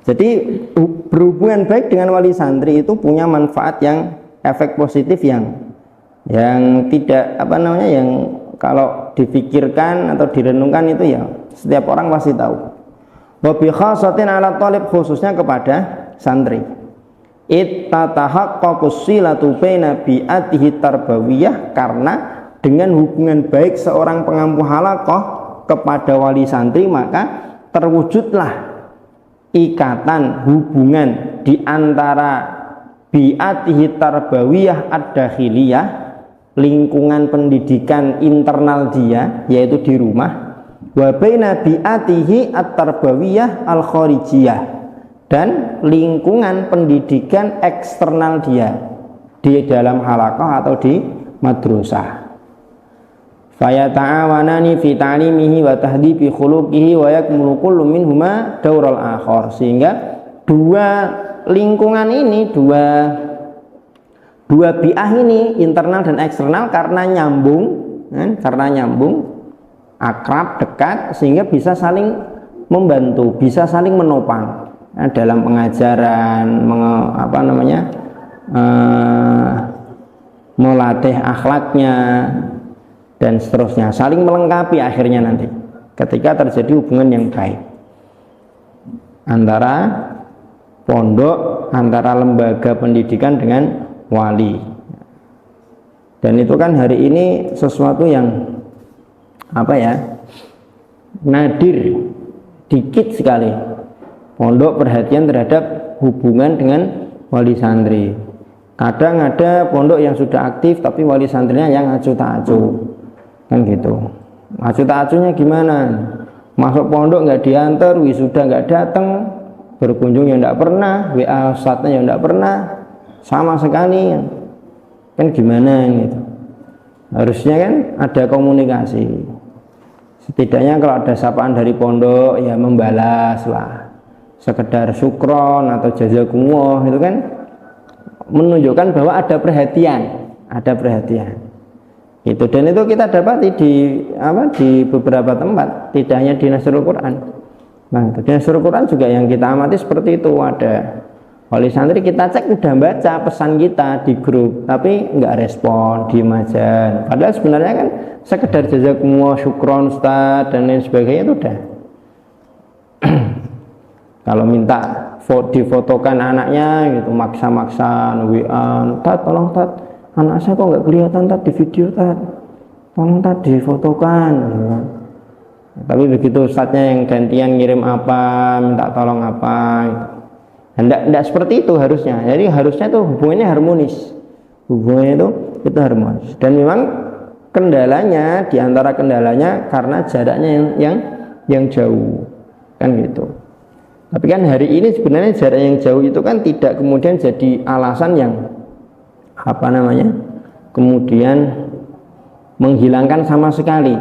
Jadi berhubungan baik dengan wali santri itu punya manfaat yang efek positif yang tidak yang kalau difikirkan atau direnungkan itu ya setiap orang pasti tahu. Wa bi khasatin ala talib, khususnya kepada santri. Ittatahaqqaqus silatu baina bi'atihi tarbawiyah, karena dengan hubungan baik seorang pengampu halaqah kepada wali santri maka terwujudlah ikatan hubungan di antara bi'atihi tarbawiyah ad-dakhiliyah, lingkungan pendidikan internal dia yaitu di rumah, wa baina bi'atihi at-tarbawiyah al-kharijiyah, dan lingkungan pendidikan eksternal dia di dalam halaqah atau di madrasah. Faya ta'awanani fi ta'limihi wa tahdibi khuluqihi wa yakmulu kullu minhuma daural akhar, sehingga dua lingkungan ini, dua bi'ah ini, internal dan eksternal, karena nyambung, akrab, dekat, sehingga bisa saling membantu, bisa saling menopang dalam pengajaran, melatih akhlaknya dan seterusnya, saling melengkapi akhirnya nanti ketika terjadi hubungan yang baik antara pondok, antara lembaga pendidikan dengan wali. Dan itu kan hari ini sesuatu yang nadir, dikit sekali pondok perhatian terhadap hubungan dengan wali santri. Kadang ada pondok yang sudah aktif tapi wali santrinya yang acuh tak acuh, kan gitu. Acuh tak acuhnya gimana? Masuk pondok nggak diantar, wisuda nggak datang, berkunjung yang nggak pernah, WA ustadznya yang nggak pernah sama sekali, kan gimana gitu. Harusnya kan ada komunikasi, setidaknya kalau ada sapaan dari pondok ya membalas lah, sekedar syukron atau jazakumullah, itu kan menunjukkan bahwa ada perhatian itu. Dan itu kita dapati di beberapa tempat, tidak hanya di Nasrul Quran. Nah, di Nasrul Quran juga yang kita amati seperti itu. Ada wali santri kita cek udah baca pesan kita di grup tapi nggak respon, diem aja. Padahal sebenarnya kan sekedar jazakumullah, syukron ustaz dan lain sebagainya itu udah. Kalau minta difotokan anaknya gitu, maksa-maksa WA, tat tolong tat, anak saya kok nggak kelihatan tat di video tat, tolong tat difotokan gitu. Tapi begitu ustadznya yang gantian ngirim apa, minta tolong apa gitu. Tidak seperti itu harusnya. Jadi harusnya itu hubungannya harmonis, itu harmonis. Dan memang kendalanya, diantara kendalanya karena jaraknya yang jauh, kan gitu. Tapi kan hari ini sebenarnya jarak yang jauh itu kan tidak kemudian jadi alasan yang kemudian menghilangkan sama sekali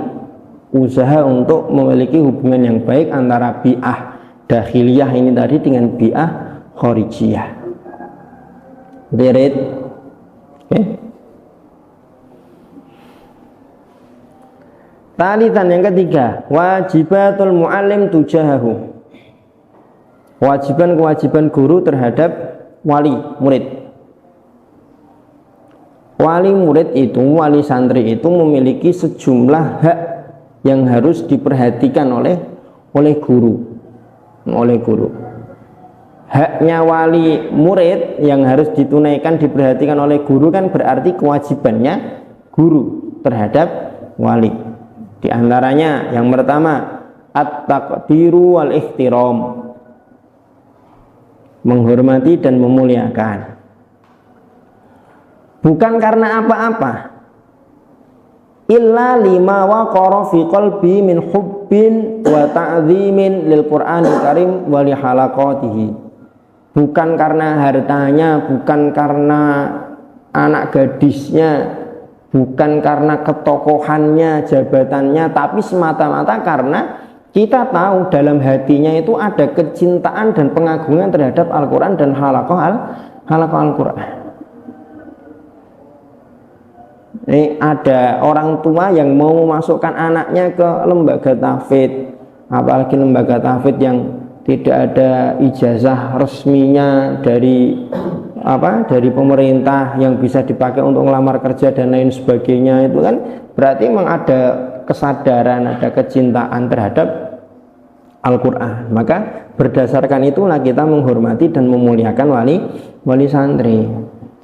usaha untuk memiliki hubungan yang baik antara bi'ah dakhiliyah ini tadi dengan bi'ah kharijiyah. Berit. Oke. Talitan yang ketiga, wajibatul muallim tujahahu. Kewajiban guru terhadap wali murid. Wali santri itu memiliki sejumlah hak yang harus diperhatikan oleh guru. Haknya wali murid yang harus ditunaikan, diperhatikan oleh guru kan berarti kewajibannya guru terhadap wali. Di antaranya yang pertama at-taqdiru wal ihtiram, menghormati dan memuliakan, bukan karena apa-apa, illa lima waqara fi qalbi min hubbin wa ta'zimin lil Qur'anil Karim wa li halaqatihi. Bukan karena hartanya, bukan karena anak gadisnya, bukan karena ketokohannya, jabatannya, tapi semata-mata karena kita tahu dalam hatinya itu ada kecintaan dan pengagungan terhadap Al-Quran dan halaqah Al-Quran. Ini ada orang tua yang mau memasukkan anaknya ke lembaga tahfidz, apalagi lembaga tahfidz yang tidak ada ijazah resminya dari pemerintah yang bisa dipakai untuk melamar kerja dan lain sebagainya, itu kan berarti memang ada kesadaran, ada kecintaan terhadap Al-Quran. Maka berdasarkan itulah kita menghormati dan memuliakan wali santri.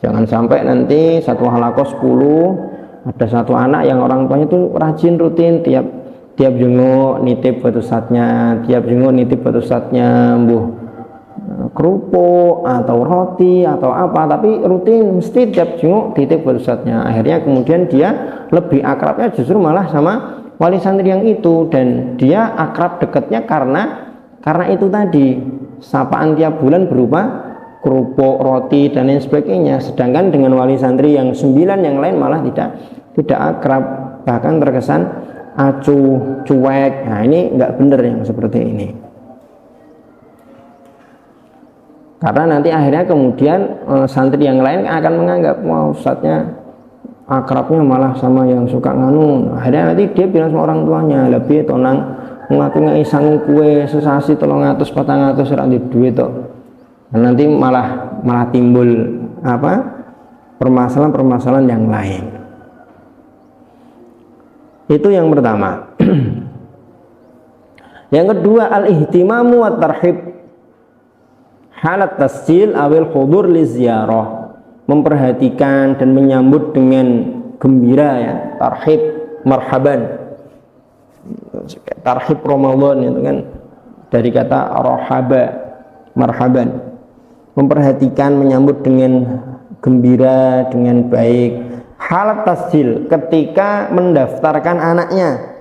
Jangan sampai nanti satu halaqah 10 ada satu anak yang orang tuanya itu rajin rutin tiap jenguk nitip buat ustadznya, mbuh kerupuk atau roti atau apa, tapi rutin mesti tiap jenguk titip buat ustadznya. Akhirnya kemudian dia lebih akrabnya justru malah sama wali santri yang itu, dan dia akrab dekatnya karena itu tadi, sapaan tiap bulan berupa kerupuk, roti dan lain sebagainya. Sedangkan dengan wali santri yang 9 yang lain malah tidak akrab, bahkan terkesan acuh, cuek. Nah, ini nggak benar yang seperti ini. Karena nanti akhirnya kemudian santri yang lain akan menganggap, wah ustadznya akrabnya malah sama yang suka nganu. Akhirnya nanti dia bilang sama orang tuanya, lebih tonang ngaku ngaisangi kue sesasi 300-400 rak di duit tok. Nah, nanti malah timbul permasalahan yang lain. Itu yang pertama. Yang kedua, al-ihtimamu wa tarhib halat tasjil awil hudur li ziyarah, memperhatikan dan menyambut dengan gembira, ya, tarhib, marhaban. Tarhib Ramadan itu kan dari kata rohaba, marhaban, memperhatikan, menyambut dengan gembira, dengan baik. Halat tasjil, ketika mendaftarkan anaknya.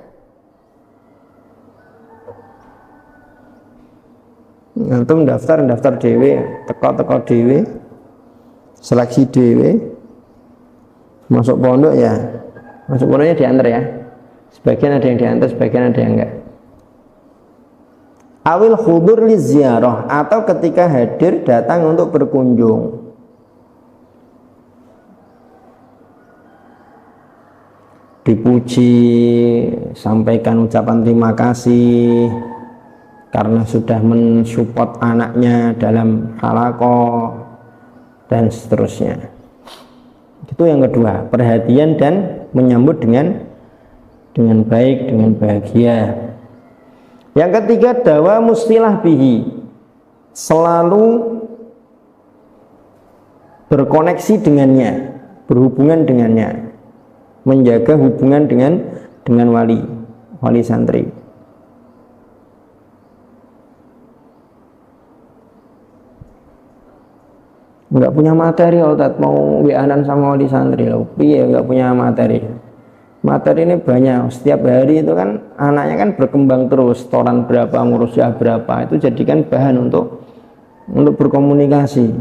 Antum daftar dewe, teko dewe, seleksi dewe, masuk pondok ya, masuk pondoknya diantar ya. Sebagian ada yang diantar, sebagian ada yang enggak. Awil hudur li ziarah, atau ketika hadir datang untuk berkunjung. Dipuji, sampaikan ucapan terima kasih karena sudah mensupport anaknya dalam halaqah dan seterusnya. Itu yang kedua, perhatian dan menyambut dengan baik, dengan bahagia. Yang ketiga, dawa mustilah bihi, selalu berkoneksi dengannya, berhubungan dengannya, menjaga hubungan dengan wali santri. Enggak punya materi, Ustaz, mau WA-an sama wali santri loh. Iya, enggak punya materi. Materi ini banyak, setiap hari itu kan anaknya kan berkembang terus, setoran berapa, ngurusnya berapa, itu jadikan bahan untuk berkomunikasi,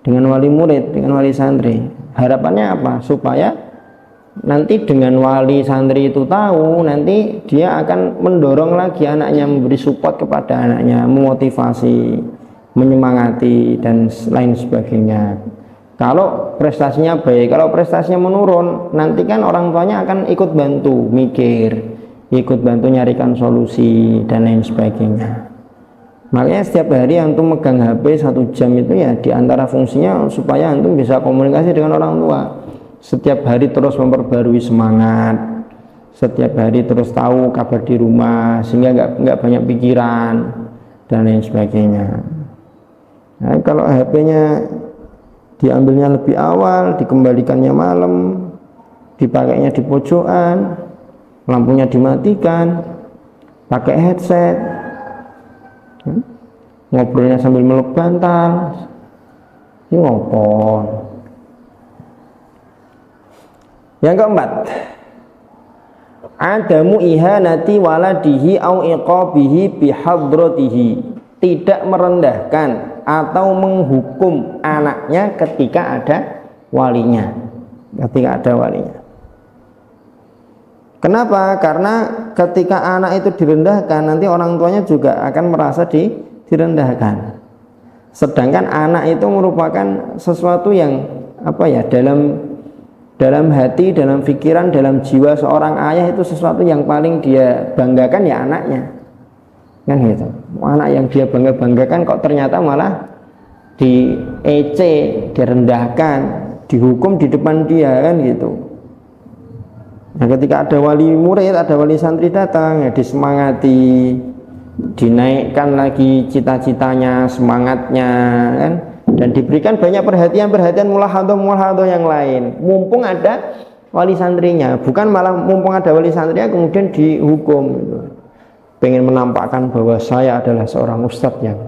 dengan wali murid, dengan wali santri. Harapannya apa? Supaya nanti dengan wali santri itu tahu, nanti dia akan mendorong lagi anaknya, memberi support kepada anaknya, memotivasi, menyemangati dan lain sebagainya. Kalau prestasinya baik, kalau prestasinya menurun, nanti kan orang tuanya akan ikut bantu mikir, ikut bantu nyarikan solusi dan lain sebagainya. Makanya setiap hari antum megang HP 1 jam itu ya diantara fungsinya supaya antum bisa komunikasi dengan orang tua. Setiap hari terus memperbarui semangat, setiap hari terus tahu kabar di rumah sehingga nggak banyak pikiran dan lain sebagainya. Nah, kalau HP-nya diambilnya lebih awal, dikembalikannya malam, dipakainya di pojokan, lampunya dimatikan, pakai headset, ngobrolnya sambil meluk bantal, ini ngopon. Yang keempat, adamu ihanati waladihi au iqabihi bihadratihi, tidak merendahkan atau menghukum anaknya ketika ada walinya. Kenapa? Karena ketika anak itu direndahkan, nanti orang tuanya juga akan merasa direndahkan. Sedangkan anak itu merupakan sesuatu yang dalam hati, dalam pikiran, dalam jiwa seorang ayah itu sesuatu yang paling dia banggakan ya anaknya. kan gitu. Anak yang dia bangga-banggakan kok ternyata malah direndahkan, dihukum di depan dia, kan gitu. Nah, ketika ada wali murid, ada wali santri datang, ya disemangati, dinaikkan lagi cita-citanya, semangatnya, kan, dan diberikan banyak perhatian mulahadhah yang lain. Mumpung ada wali santrinya, bukan malah mumpung ada wali santrinya kemudian dihukum gitu. Pengen menampakkan bahwa saya adalah seorang ustadz yang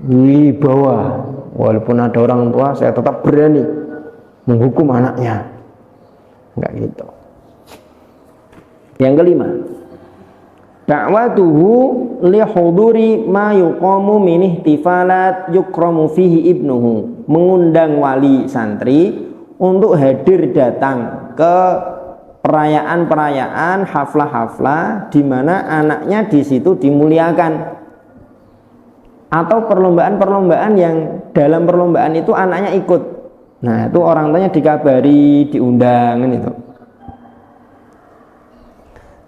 wibawa, walaupun ada orang tua saya tetap berani menghukum anaknya. Enggak gitu. Yang kelima, da'watuhu li huduri ma yuqamu min ihtifalat yukramu fihi ibnuhu, mengundang wali santri untuk hadir datang ke perayaan-perayaan, haflah-haflah di mana anaknya di situ dimuliakan, atau perlombaan-perlombaan yang dalam perlombaan itu anaknya ikut. Nah, itu orang tuanya dikabari, diundang, kan itu.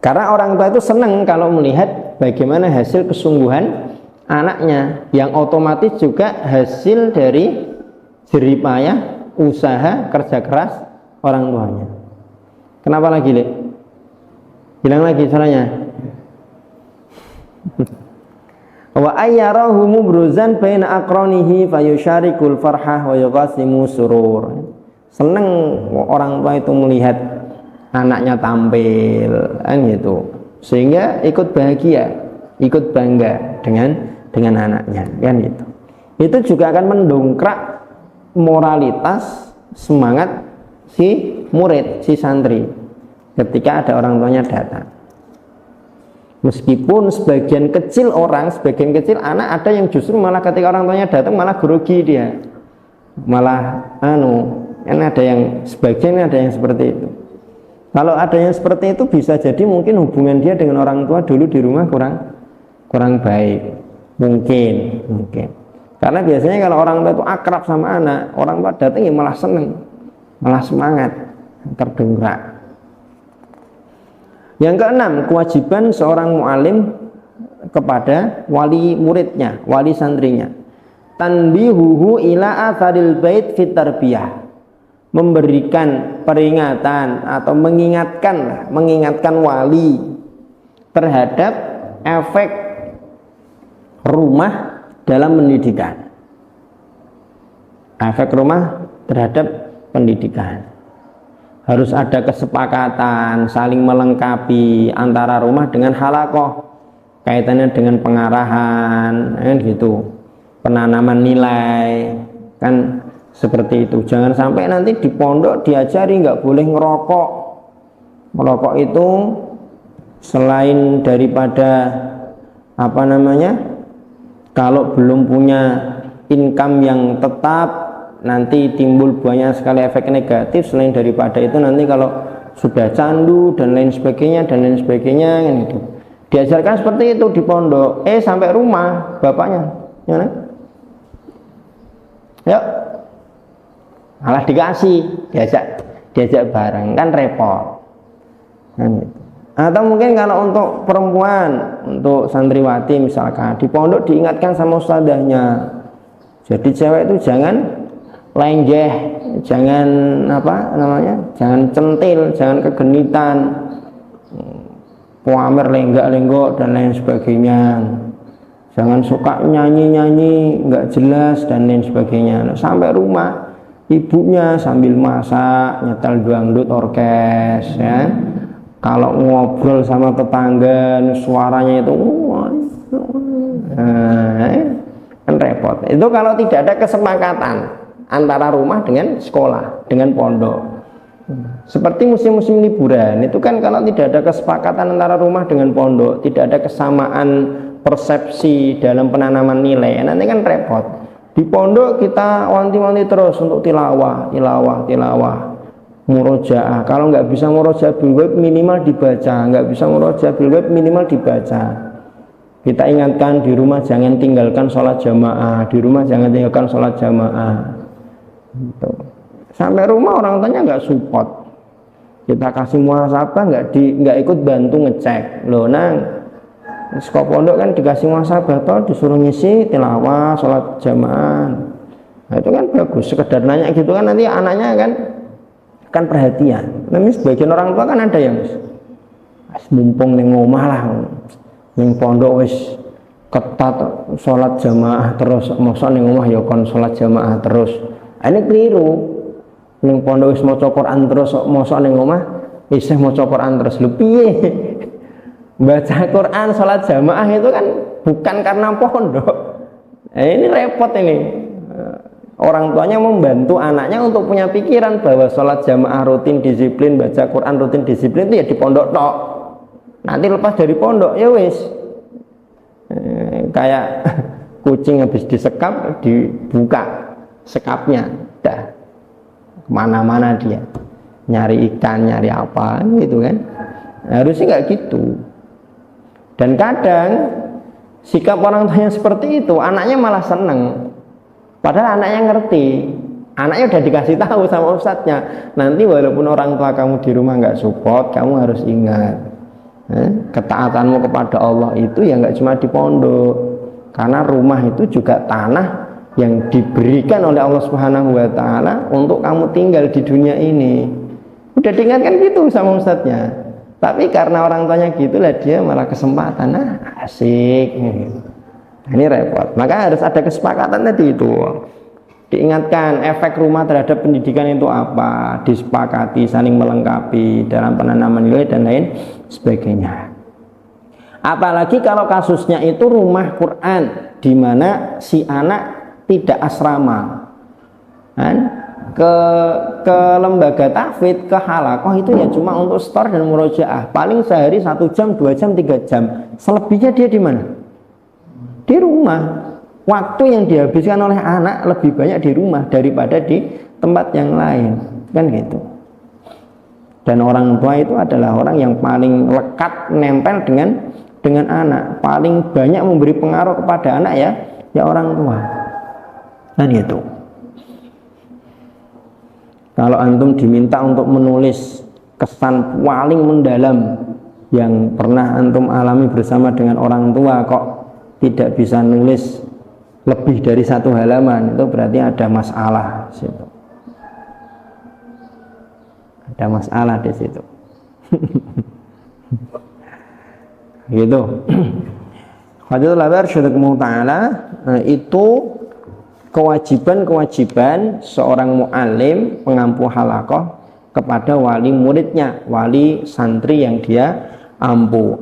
Karena orang tua itu senang kalau melihat bagaimana hasil kesungguhan anaknya, yang otomatis juga hasil dari jeripayah, usaha, kerja keras orang tuanya. Kenapa lagi, Lek? Bilang lagi caranya. Wa ayyarahu mubruzan baina aqranihi fayusyarikul farhah wa yuqasimu surur. Seneng orang tua itu melihat anaknya tampil, kan gitu, sehingga ikut bahagia, ikut bangga dengan anaknya, kan gitu. Itu juga akan mendongkrak moralitas, semangat si murid, si santri ketika ada orang tuanya datang. Meskipun sebagian kecil anak ada yang justru malah ketika orang tuanya datang malah grogi dia, malah kan ada yang sebagian, ada yang seperti itu. Kalau ada yang seperti itu bisa jadi mungkin hubungan dia dengan orang tua dulu di rumah kurang baik, mungkin. Karena biasanya kalau orang tua itu akrab sama anak, orang tua datang ya malah seneng, malah semangat, terdongkrak. Yang keenam, kewajiban seorang mu'alim kepada wali muridnya, wali santrinya. Tanbihuhu ila atharil bait fit tarbiyah. Memberikan peringatan atau mengingatkan wali terhadap efek rumah dalam pendidikan. Efek rumah terhadap pendidikan. Harus ada kesepakatan, saling melengkapi antara rumah dengan halakoh, kaitannya dengan pengarahan, kan gitu, penanaman nilai, kan seperti itu. Jangan sampai nanti di pondok diajari nggak boleh ngerokok. Merokok itu selain daripada kalau belum punya income yang tetap, nanti timbul banyak sekali efek negatif. Selain daripada itu nanti kalau sudah candu dan lain sebagainya kan gitu. Diajarkan seperti itu di pondok. Sampai rumah bapaknya, ya kan? Yuk, malah dikasih, diajak bareng, kan repot. Kan gitu. Atau mungkin kalau untuk perempuan, untuk santriwati misalkan di pondok diingatkan sama ustadzahnya. Jadi cewek itu jangan lenjeh, jangan jangan centil, jangan kegenitan, pamer lenggak-lenggok dan lain sebagainya. Jangan suka nyanyi-nyanyi nggak jelas dan lain sebagainya. Sampai rumah ibunya sambil masak nyetel dangdut orkes, ya. Kalau ngobrol sama tetangga suaranya itu kan repot. Itu kalau tidak ada kesepakatan antara rumah dengan sekolah, dengan pondok. Seperti musim-musim liburan itu kan kalau tidak ada kesepakatan antara rumah dengan pondok, tidak ada kesamaan persepsi dalam penanaman nilai, nanti kan repot. Di pondok kita wanti-wanti terus untuk tilawah, murojaah. Kalau nggak bisa murojaah bil ghaib minimal dibaca, nggak bisa murojaah bil ghaib minimal dibaca. Kita ingatkan di rumah jangan tinggalkan sholat jamaah, Gitu. Sampai rumah orang tuanya nggak support, kita kasih muhasabah nggak ikut bantu ngecek. Loh nang, Sekolah pondok kan dikasih muhasabah toh, disuruh ngisi tilawah, sholat jamaah. Nah, itu kan bagus. Sekedar nanya gitu kan nanti anaknya kan perhatian. Tapi sebagian orang tua kan ada yang mumpung ning omah lah, ning pondok wis ketat sholat jamaah terus, mosok ning omah ya kon sholat jamaah terus. Ini keliru. Ning pondok wis maca Quran terus, mosok ning omah isih maca Quran terus. Lho piye? Baca Quran, sholat jamaah itu kan bukan karena pondok. Ini repot ini. Orang tuanya membantu anaknya untuk punya pikiran bahwa sholat jamaah rutin disiplin, baca Quran rutin disiplin itu ya di pondok tok. Nanti lepas dari pondok ya wis kayak kucing habis disekap, dibuka sekapnya, dah kemana-mana dia nyari ikan, nyari apa gitu kan. Harusnya nggak gitu. Dan kadang sikap orang tuanya seperti itu, anaknya malah seneng. Padahal anaknya ngerti, anaknya udah dikasih tahu sama ustadznya. Nanti walaupun orang tua kamu di rumah nggak support, kamu harus ingat, ketaatanmu kepada Allah itu ya nggak cuma di pondok, karena rumah itu juga tanah yang diberikan oleh Allah Subhanahu Wa Taala untuk kamu tinggal di dunia ini. Udah diingatkan gitu sama ustadznya. Tapi karena orang tuanya gitulah dia malah kesempatan, asik. Ini repot. Maka harus ada kesepakatan tadi itu. Diingatkan efek rumah terhadap pendidikan itu apa, disepakati, saling melengkapi dalam penanaman nilai dan lain sebagainya. Apalagi kalau kasusnya itu rumah Quran, di mana si anak tidak asrama, kan? ke lembaga tahfidz, ke halakoh itu ya cuma untuk store dan murojaah, paling sehari 1 jam, 2 jam, 3 jam. Selebihnya dia di mana? Di rumah. Waktu yang dihabiskan oleh anak lebih banyak di rumah daripada di tempat yang lain, kan gitu. Dan orang tua itu adalah orang yang paling lekat nempel dengan anak, paling banyak memberi pengaruh kepada anak ya orang tua, kan gitu. Kalau antum diminta untuk menulis kesan paling mendalam yang pernah antum alami bersama dengan orang tua, kok tidak bisa nulis lebih dari 1 halaman, itu berarti ada masalah di situ. Ada masalah di situ. Gitu. Hadits labar syukur ta'ala itu kewajiban seorang mu'alim pengampu halakoh kepada wali muridnya, wali santri yang dia ampu.